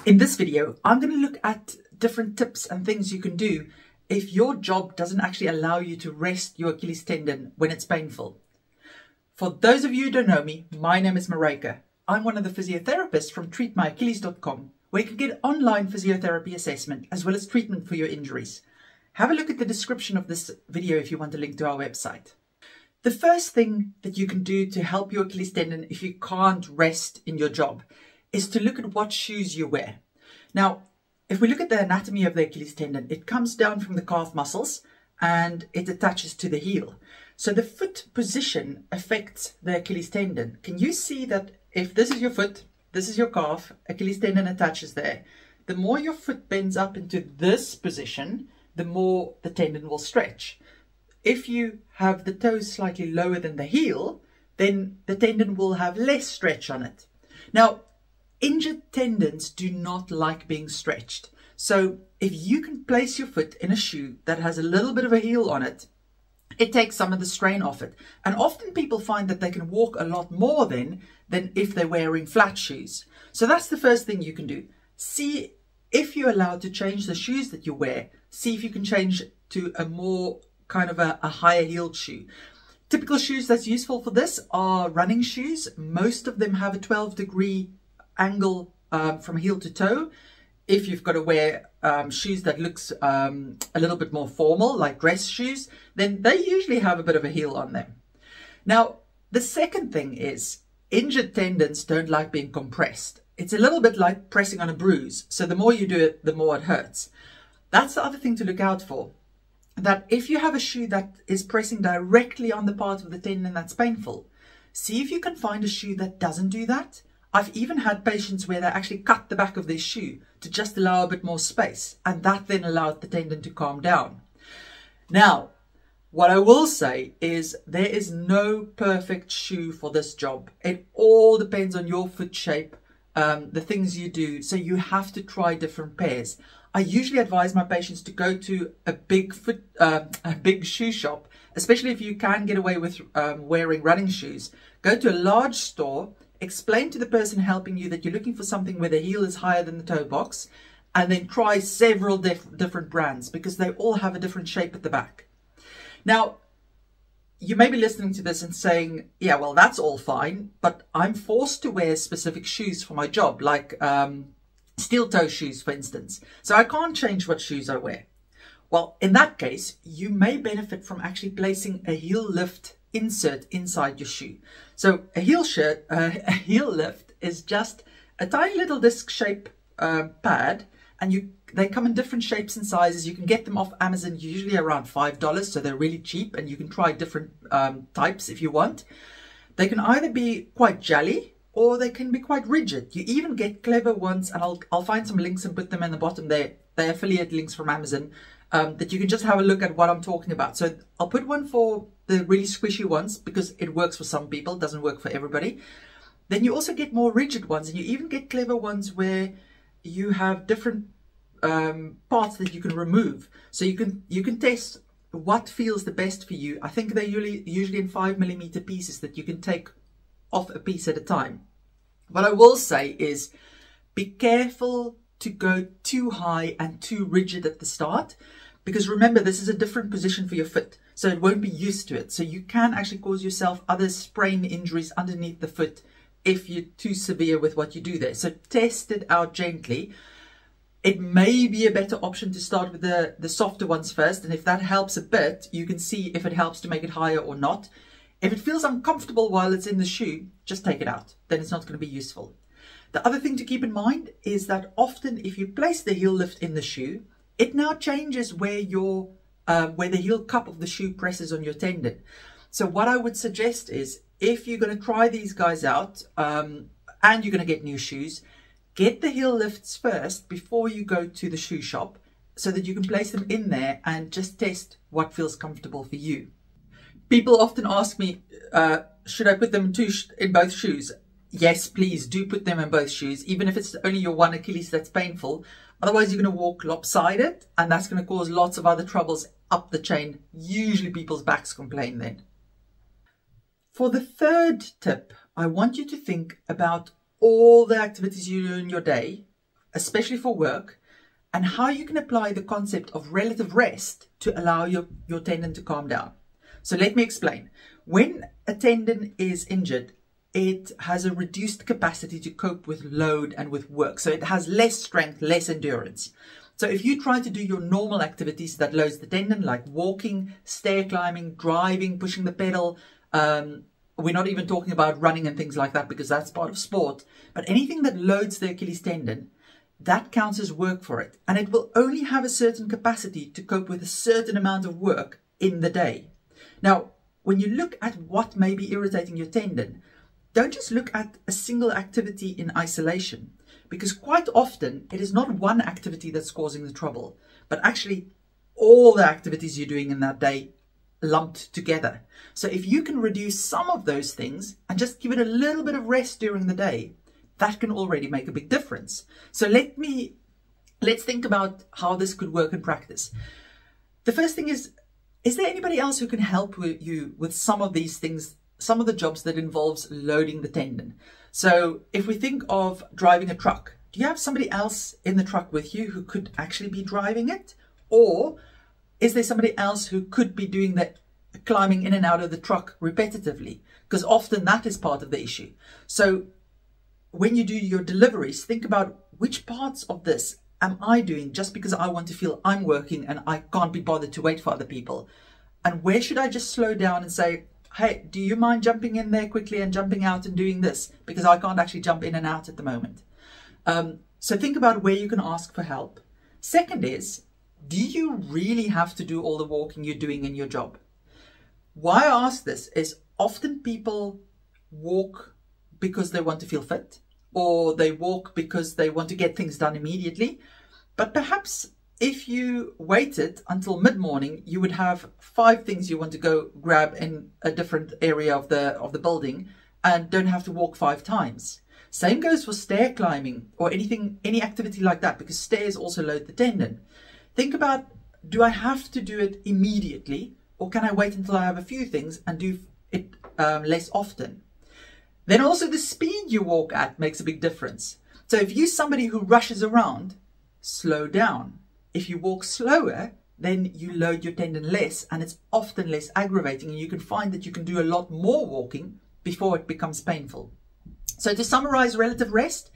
In this video, I'm going to look at different tips and things you can do if your job doesn't actually allow you to rest your Achilles tendon when it's painful. For those of you who don't know me, my name is Maryke. I'm one of the physiotherapists from treatmyachilles.com, where you can get online physiotherapy assessment as well as treatment for your injuries. Have a look at the description of this video if you want a link to our website. The first thing that you can do to help your Achilles tendon if you can't rest in your job is to look at what shoes you wear. Now, if we look at the anatomy of the Achilles tendon, it comes down from the calf muscles and it attaches to the heel. So the foot position affects the Achilles tendon. Can you see that if this is your foot, this is your calf, Achilles tendon attaches there. The more your foot bends up into this position, the more the tendon will stretch. If you have the toes slightly lower than the heel, then the tendon will have less stretch on it. Now, injured tendons do not like being stretched. So if you can place your foot in a shoe that has a little bit of a heel on it, it takes some of the strain off it. And often people find that they can walk a lot more than if they're wearing flat shoes. So that's the first thing you can do. See if you're allowed to change the shoes that you wear. See if you can change to a more kind of a higher heeled shoe. Typical shoes that's useful for this are running shoes. Most of them have a 12-degree angle from heel to toe. If you've got to wear shoes that looks a little bit more formal, like dress shoes, then they usually have a bit of a heel on them. Now, the second thing is injured tendons don't like being compressed. It's a little bit like pressing on a bruise. So the more you do it, the more it hurts. That's the other thing to look out for. That if you have a shoe that is pressing directly on the part of the tendon that's painful, see if you can find a shoe that doesn't do that. I've even had patients where they actually cut the back of their shoe to just allow a bit more space, and that then allowed the tendon to calm down. Now, what I will say is there is no perfect shoe for this job. It all depends on your foot shape, the things you do, so you have to try different pairs. I usually advise my patients to go to a big shoe shop, especially if you can get away with wearing running shoes. Go to a large store. Explain to the person helping you that you're looking for something where the heel is higher than the toe box, and then try several different brands because they all have a different shape at the back. Now, you may be listening to this and saying, yeah, well, that's all fine, but I'm forced to wear specific shoes for my job, like steel toe shoes, for instance. So I can't change what shoes I wear. Well, in that case, you may benefit from actually placing a heel lift insert inside your shoe. So a heel lift is just a tiny little disc shape pad, and they come in different shapes and sizes. You can get them off Amazon, usually around $5, so they're really cheap, and you can try different types if you want. They can either be quite jelly or they can be quite rigid. You even get clever ones, and I'll find some links and put them in the bottom there. They're affiliate links from Amazon. That you can just have a look at what I'm talking about. So I'll put one for the really squishy ones because it works for some people, doesn't work for everybody. Then you also get more rigid ones, and you even get clever ones where you have different parts that you can remove. So you can test what feels the best for you. I think they're usually in 5mm pieces that you can take off a piece at a time. What I will say is be careful to go too high and too rigid at the start, because remember, this is a different position for your foot, so it won't be used to it. So you can actually cause yourself other sprain injuries underneath the foot if you're too severe with what you do there. So test it out gently. It may be a better option to start with the softer ones first, and if that helps a bit, you can see if it helps to make it higher or not. If it feels uncomfortable while it's in the shoe, just take it out. Then it's not going to be useful. The other thing to keep in mind is that often if you place the heel lift in the shoe, it now changes where the heel cup of the shoe presses on your tendon. So what I would suggest is, if you're going to try these guys out and you're going to get new shoes, get the heel lifts first before you go to the shoe shop so that you can place them in there and just test what feels comfortable for you. People often ask me, should I put them in both shoes? Yes, please do put them in both shoes, even if it's only your one Achilles that's painful. Otherwise, you're going to walk lopsided, and that's going to cause lots of other troubles up the chain. Usually people's backs complain then. For the third tip, I want you to think about all the activities you do in your day especially for work, and how you can apply the concept of relative rest to allow your tendon to calm down. So let me explain. When a tendon is injured, it has a reduced capacity to cope with load and with work. So it has less strength, less endurance. So if you try to do your normal activities that loads the tendon, like walking, stair climbing, driving, pushing the pedal, we're not even talking about running and things like that because that's part of sport, but anything that loads the Achilles tendon, that counts as work for it. And it will only have a certain capacity to cope with a certain amount of work in the day. Now, when you look at what may be irritating your tendon, don't just look at a single activity in isolation, because quite often it is not one activity that's causing the trouble, but actually all the activities you're doing in that day lumped together. So if you can reduce some of those things and just give it a little bit of rest during the day, that can already make a big difference. So let's think about how this could work in practice. The first thing is there anybody else who can help you with some of these things, some of the jobs that involves loading the tendon? So if we think of driving a truck, do you have somebody else in the truck with you who could actually be driving it? Or is there somebody else who could be doing the climbing in and out of the truck repetitively? Because often that is part of the issue. So when you do your deliveries, think about which parts of this am I doing just because I want to feel I'm working and I can't be bothered to wait for other people? And where should I just slow down and say, hey, do you mind jumping in there quickly and jumping out and doing this? Because I can't actually jump in and out at the moment. So think about where you can ask for help. Second is, do you really have to do all the walking you're doing in your job? Why I ask this is often people walk because they want to feel fit, or they walk because they want to get things done immediately. But perhaps if you waited until mid-morning, you would have 5 things you want to go grab in a different area of the building and don't have to walk 5 times. Same goes for stair climbing or any activity like that, because stairs also load the tendon. Think about, do I have to do it immediately, or can I wait until I have a few things and do it less often? Then also the speed you walk at makes a big difference. So if you're somebody who rushes around, slow down. If you walk slower, then you load your tendon less and it's often less aggravating, and you can find that you can do a lot more walking before it becomes painful. So to summarize relative rest,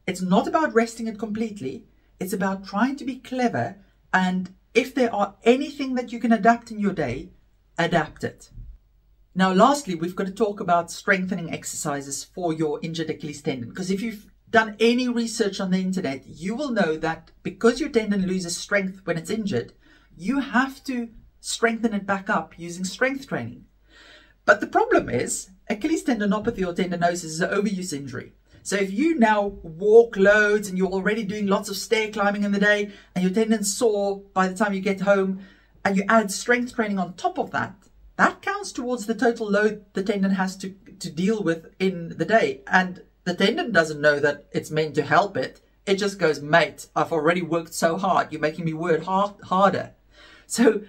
it's not about resting it completely. It's about trying to be clever, and if there are anything that you can adapt in your day, adapt it. Now, lastly, we've got to talk about strengthening exercises for your injured Achilles tendon, because if you've done any research on the internet, you will know that because your tendon loses strength when it's injured, you have to strengthen it back up using strength training. But the problem is Achilles tendinopathy or tendinosis is an overuse injury. So if you now walk loads and you're already doing lots of stair climbing in the day and your tendon's sore by the time you get home, and you add strength training on top of that, that counts towards the total load the tendon has to deal with in the day. And the tendon doesn't know that it's meant to help it. It just goes, mate, I've already worked so hard. You're making me work harder. So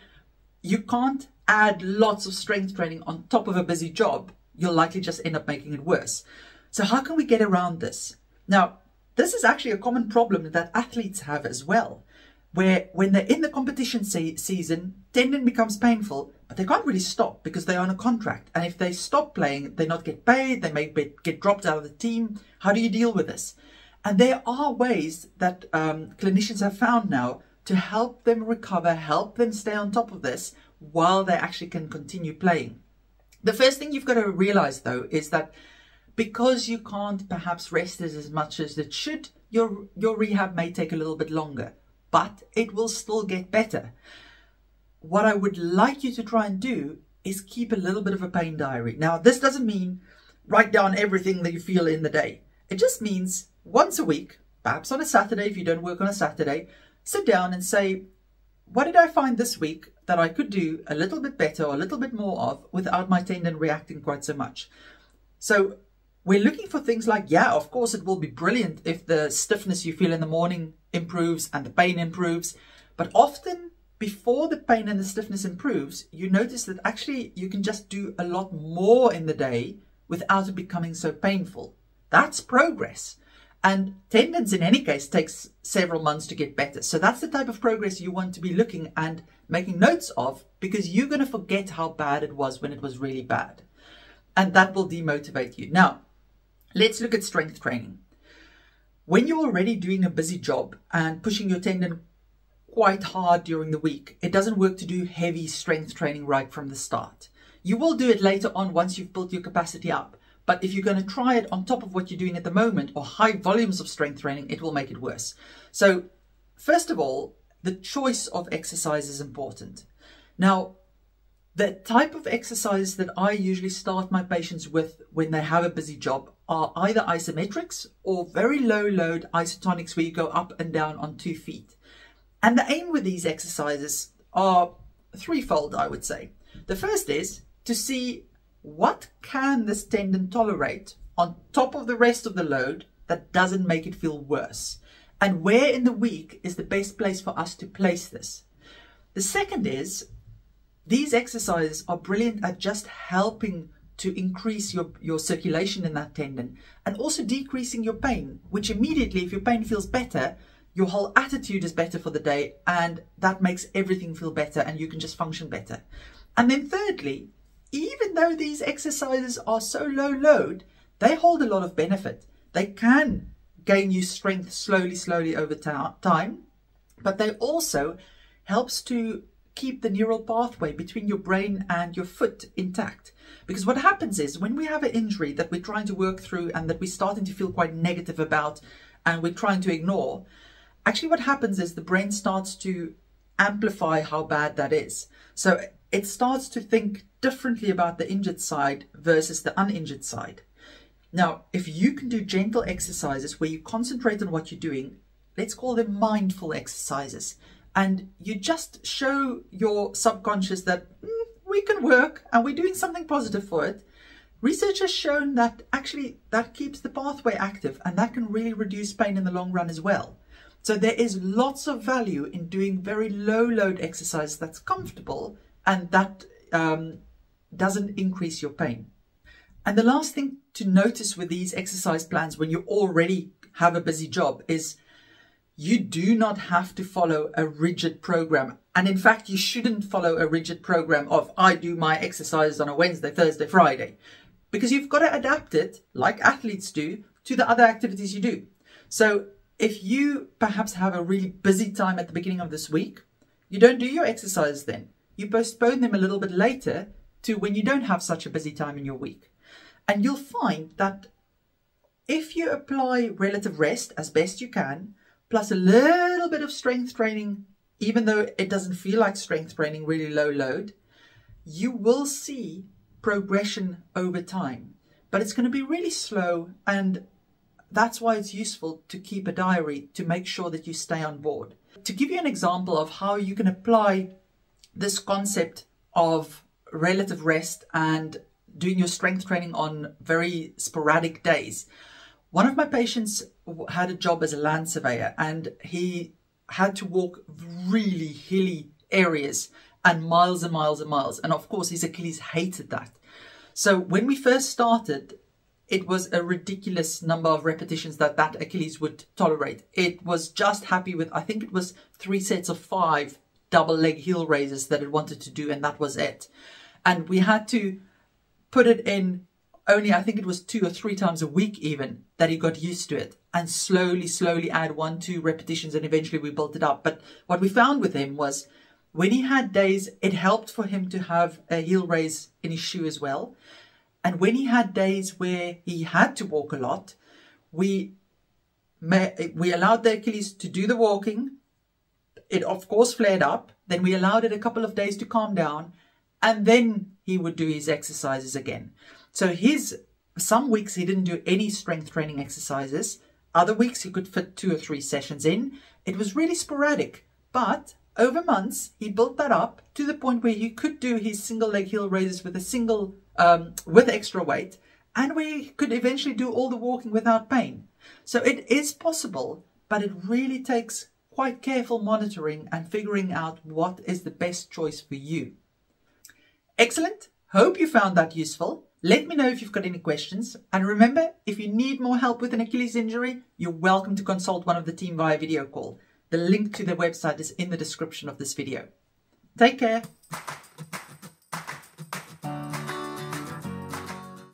you can't add lots of strength training on top of a busy job. You'll likely just end up making it worse. So how can we get around this? Now, this is actually a common problem that athletes have as well, where when they're in the competition season, tendon becomes painful, but they can't really stop because they're on a contract. And if they stop playing, they not get paid, they may get dropped out of the team. How do you deal with this? And there are ways that clinicians have found now to help them recover, help them stay on top of this while they actually can continue playing. The first thing you've got to realize, though, is that because you can't perhaps rest as much as it should, your rehab may take a little bit longer, but it will still get better. What I would like you to try and do is keep a little bit of a pain diary. Now, this doesn't mean write down everything that you feel in the day. It just means once a week, perhaps on a Saturday, if you don't work on a Saturday, sit down and say, what did I find this week that I could do a little bit better or a little bit more of without my tendon reacting quite so much? So we're looking for things like, yeah, of course, it will be brilliant if the stiffness you feel in the morning improves and the pain improves. But often before the pain and the stiffness improves, you notice that actually you can just do a lot more in the day without it becoming so painful. That's progress. And tendons, in any case, takes several months to get better. So that's the type of progress you want to be looking and making notes of, because you're going to forget how bad it was when it was really bad. And that will demotivate you. Now, let's look at strength training. When you're already doing a busy job and pushing your tendon quite hard during the week, it doesn't work to do heavy strength training right from the start. You will do it later on once you've built your capacity up. But if you're going to try it on top of what you're doing at the moment, or high volumes of strength training, it will make it worse. So first of all, the choice of exercise is important. Now, the type of exercise that I usually start my patients with when they have a busy job are either isometrics or very low load isotonics, where you go up and down on 2 feet. And the aim with these exercises are threefold, I would say. The first is to see what can this tendon tolerate on top of the rest of the load that doesn't make it feel worse, and where in the week is the best place for us to place this. The second is, these exercises are brilliant at just helping to increase your circulation in that tendon, and also decreasing your pain, which immediately, if your pain feels better, your whole attitude is better for the day, and that makes everything feel better and you can just function better. And then thirdly, even though these exercises are so low load, they hold a lot of benefit. They can gain you strength slowly over time, but they also helps to keep the neural pathway between your brain and your foot intact. Because what happens is, when we have an injury that we're trying to work through and that we're starting to feel quite negative about and we're trying to ignore, actually what happens is the brain starts to amplify how bad that is. So it starts to think differently about the injured side versus the uninjured side. Now, if you can do gentle exercises where you concentrate on what you're doing, let's call them mindful exercises, and you just show your subconscious that we can work and we're doing something positive for it, research has shown that actually that keeps the pathway active, and that can really reduce pain in the long run as well. So there is lots of value in doing very low load exercise that's comfortable and that doesn't increase your pain. And the last thing to notice with these exercise plans when you already have a busy job is you do not have to follow a rigid program. And in fact, you shouldn't follow a rigid program of I do my exercises on a Wednesday, Thursday, Friday, because you've got to adapt it, like athletes do, to the other activities you do. So if you perhaps have a really busy time at the beginning of this week, you don't do your exercises then. You postpone them a little bit later to when you don't have such a busy time in your week. And you'll find that if you apply relative rest as best you can, plus a little bit of strength training, even though it doesn't feel like strength training, really low load, you will see progression over time. But it's going to be really slow, and that's why it's useful to keep a diary to make sure that you stay on board. To give you an example of how you can apply this concept of relative rest and doing your strength training on very sporadic days. One of my patients had a job as a land surveyor, and he had to walk really hilly areas and miles and miles and miles. And of course, his Achilles hated that. So when we first started, it was a ridiculous number of repetitions that Achilles would tolerate. It was just happy with, I think it was 3 sets of 5 double leg heel raises that it wanted to do, and that was it. And we had to put it in only, I think it was 2 or 3 times a week even, that he got used to it, and slowly add 1-2 repetitions, and eventually we built it up. But what we found with him was when he had days, it helped for him to have a heel raise in his shoe as well. And when he had days where he had to walk a lot, we allowed the Achilles to do the walking. It of course flared up. Then we allowed it a couple of days to calm down, and then he would do his exercises again. So some weeks he didn't do any strength training exercises. Other weeks he could fit 2 or 3 sessions in. It was really sporadic, but over months he built that up to the point where he could do his single leg heel raises with with extra weight, and we could eventually do all the walking without pain. So it is possible, but it really takes quite careful monitoring and figuring out what is the best choice for you. Excellent. Hope you found that useful. Let me know if you've got any questions. And remember, if you need more help with an Achilles injury, you're welcome to consult one of the team via video call. The link to the website is in the description of this video. Take care.